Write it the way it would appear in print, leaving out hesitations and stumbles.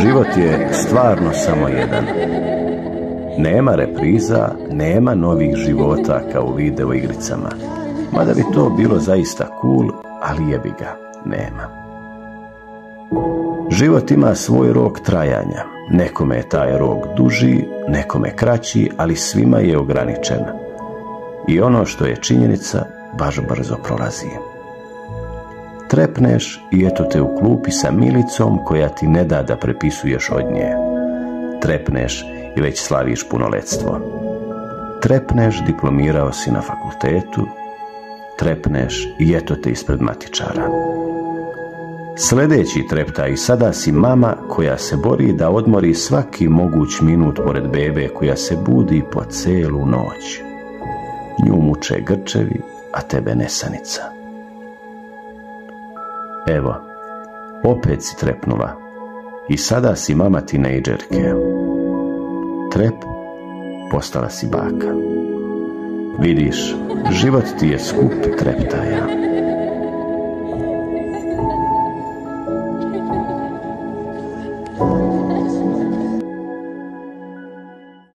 Život je stvarno samo jedan. Nema repriza, nema novih života kao u video igricama. Mada bi to bilo zaista cool, ali jebi ga, nema. Život ima svoj rok trajanja. Nekome je taj rok duži, nekome kraći, ali svima je ograničen. I ono što je činjenica, baš brzo prolazi. Trepneš i eto te u klupi sa milicom koja ti ne da da prepisuješ od nje. Trepneš i već slaviš punoletstvo. Trepneš, diplomirao si na fakultetu. Trepneš i eto te ispred matičara. Sljedeći trepta i sada si mama koja se bori da odmori svaki moguć minut pored bebe koja se budi po celu noć. Nju muče grčevi, a tebe nesanica. Evo, opet si trepnula i sada si mama tinejdžerke. Trep, postala si baka. Vidiš, život ti je skup treptaja.